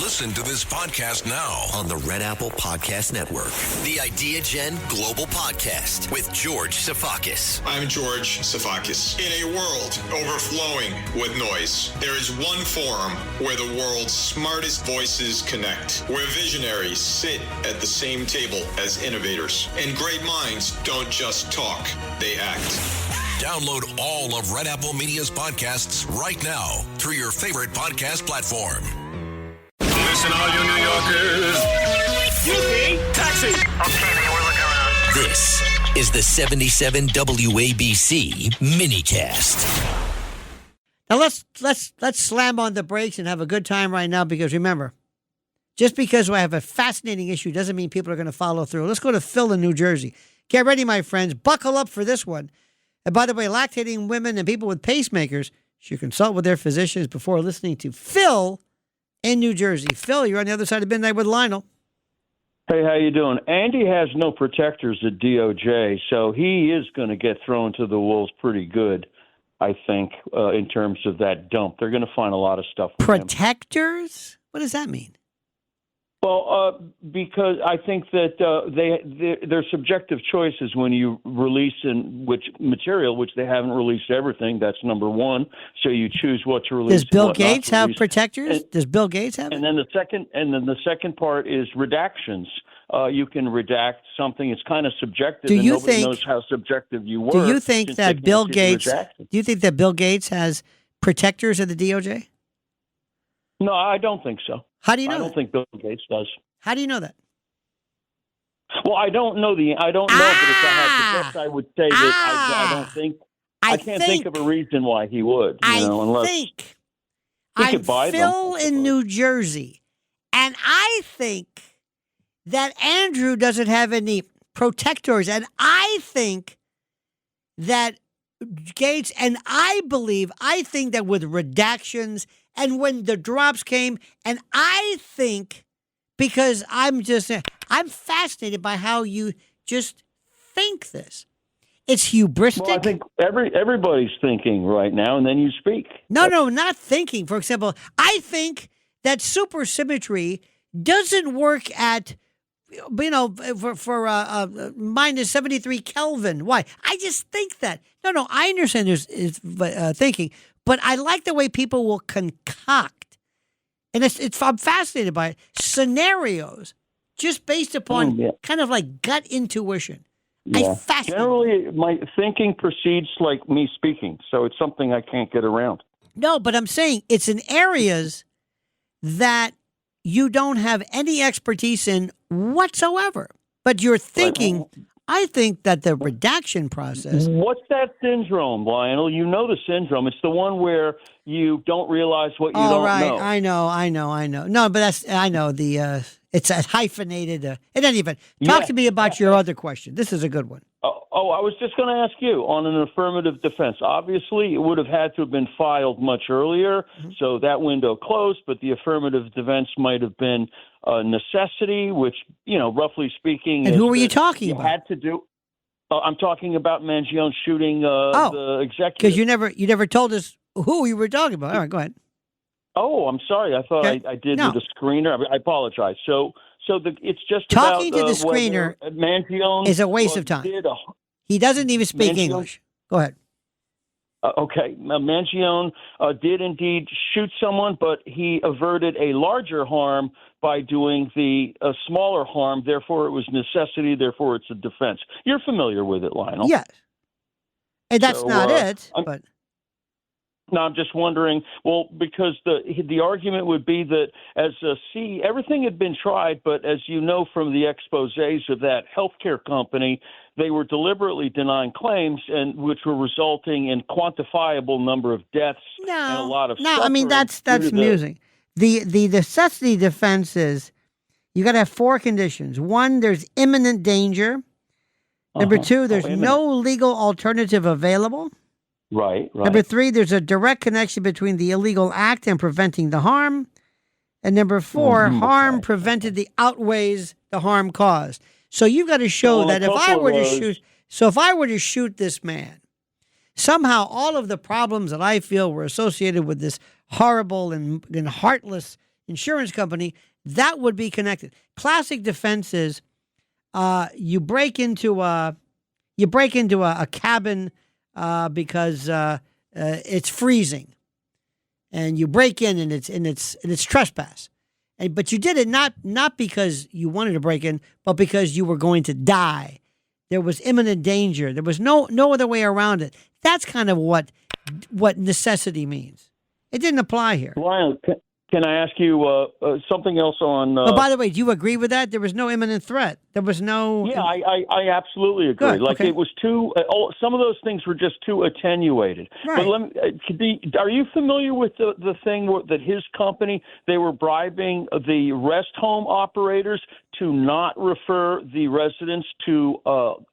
Listen to this podcast now on the Red Apple Podcast Network. The Idea Gen Global Podcast with George Sifakis. I'm George Sifakis. In a world overflowing with noise, there is one forum where the world's smartest voices connect, where visionaries sit at the same table as innovators, and great minds don't just talk, they act. Download all of Red Apple Media's podcasts right now through your favorite podcast platform. Listen, all you New Yorkers. Excuse me, taxi. Okay, we're looking around. This is the 77 WABC minicast. Now let's slam on the brakes and have a good time right now, because remember, just because I have a fascinating issue doesn't mean people are going to follow through. Let's go to Phil in New Jersey. Get ready, my friends. Buckle up for this one. And by the way, lactating women and people with pacemakers should consult with their physicians before listening to Phil in New Jersey. Phil, you're on the other side of midnight with Lionel. Hey, how you doing? Andy has no protectors at DOJ, so he is going to get thrown to the wolves pretty good, I think, in terms of that dump. They're going to find a lot of stuff with Protectors? What does that mean? Well, because I think that their subjective choices when you release which material, which they haven't released everything. That's number one. So you choose what to release. Does Bill Gates have protectors? Does Bill Gates have? And then the second part is redactions. You can redact something. It's kind of subjective. Do you nobody think? Knows how subjective you were. Do you think that Bill Gates? Do you think that Bill Gates has protectors at the DOJ? No, I don't think so. How do you know? I don't think Bill Gates does. How do you know that? Well, I don't know. But if I had to guess, I would say that I don't think. I can't think of a reason why he would. Unless he could buy them. Phil in New Jersey, and I think that Andrew doesn't have any protectors, and I think that Gates, and I think that with redactions. And when the drops came, and I think, because I'm fascinated by how you just think this. It's hubristic. Well, I think everybody's thinking right now, and then you speak. No, not thinking. For example, I think that supersymmetry doesn't work at, for minus 73 Kelvin. Why? I just think that. No, I understand there's thinking. But I like the way people will concoct, and I'm fascinated by it, scenarios just based upon kind of like gut intuition. Yeah. Generally, my thinking proceeds like me speaking, so it's something I can't get around. No, but I'm saying it's in areas that you don't have any expertise in whatsoever. But you're thinking... Right. I think that the redaction process... What's that syndrome, Lionel? You know the syndrome. It's the one where you don't realize what you don't know. Oh, right. I know. No, but I know. It's a hyphenated... in any event, talk to me about your other question. This is a good one. Oh, I was just going to ask you, on an affirmative defense. Obviously, it would have had to have been filed much earlier, so that window closed, but the affirmative defense might have been a necessity, which, roughly speaking... And who were you talking about? Had to do... I'm talking about Mangione shooting the executive. Because you never told us who you were talking about. All right, go ahead. Oh, I'm sorry. I thought I did with the screener. I apologize. So it's just talking about, to the screener Mangione is a waste of time. He doesn't even speak English. Go ahead. Okay. Mangione did indeed shoot someone, but he averted a larger harm by doing the smaller harm. Therefore, it was necessity. Therefore, it's a defense. You're familiar with it, Lionel. Yes. And that's not it, but... No, I'm just wondering, because the argument would be that everything had been tried, but as you know from the exposés of that healthcare company, they were deliberately denying claims, and which were resulting in quantifiable number of deaths and a lot of suffering. No, I mean, that's amusing. The necessity defense is you got to have four conditions. One, there's imminent danger. Number two, there's no legal alternative available. Right. Number three, there's a direct connection between the illegal act and preventing the harm. And number four, harm prevented outweighs the harm caused. So you've got to show that if I were to shoot this man, somehow all of the problems that I feel were associated with this horrible and heartless insurance company, that would be connected. Classic defense is you break into a cabin because it's freezing, and you break in and it's trespass. But you did it not because you wanted to break in, but because you were going to die. There was imminent danger. There was no other way around it. That's kind of what necessity means. It didn't apply here. Lionel, can I ask you something else on? Oh, by the way, do you agree with that? There was no imminent threat. There was no. Yeah, I absolutely agree. Good, like okay. it was too. Some of those things were just too attenuated. Right. But are you familiar with the thing that his company, they were bribing the rest home operators to not refer the residents to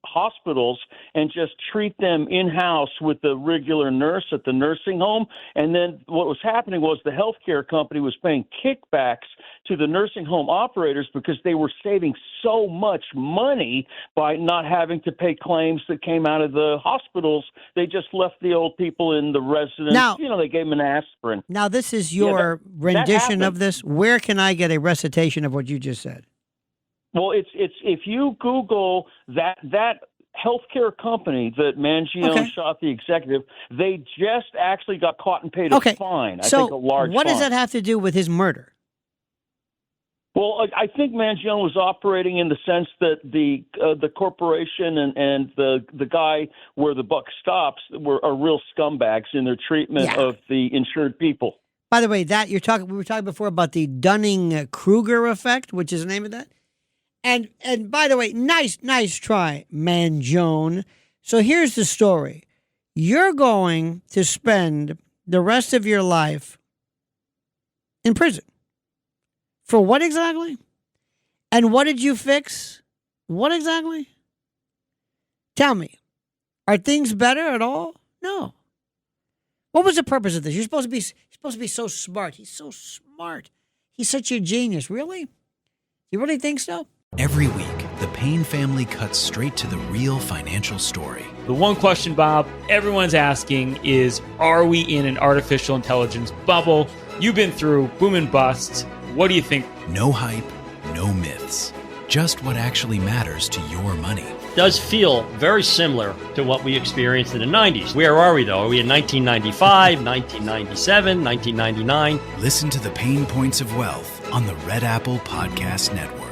hospitals and just treat them in-house with the regular nurse at the nursing home? And then what was happening was the healthcare company was paying kickbacks to the nursing home operators because they were saving so much money by not having to pay claims that came out of the hospitals. They just left the old people in the residence. Now, they gave them an aspirine. Now, this is your rendition that of this. Where can I get a recitation of what you just said? Well, it's if you Google that healthcare company that Mangione shot the executive, they just actually got caught and paid a fine. I think a large what does fine. that have to do with his murder? Well, I think Mangione was operating in the sense that the corporation and the guy where the buck stops are real scumbags in their treatment of the insured people. By the way, we were talking before about the Dunning-Kruger effect, which is the name of that. And by the way, nice try, Mangione. So here's the story. You're going to spend the rest of your life in prison. For what exactly? And what did you fix? What exactly? Tell me. Are things better at all? No. What was the purpose of this? You're supposed to be so smart. He's so smart. He's such a genius. Really? You really think so? Every week, the Payne family cuts straight to the real financial story. The one question, Bob, everyone's asking is, are we in an artificial intelligence bubble? You've been through boom and busts. What do you think? No hype, no myths. Just what actually matters to your money. Does feel very similar to what we experienced in the 90s. Where are we, though? Are we in 1995, 1997, 1999? Listen to the Pain Points of Wealth on the Red Apple Podcast Network.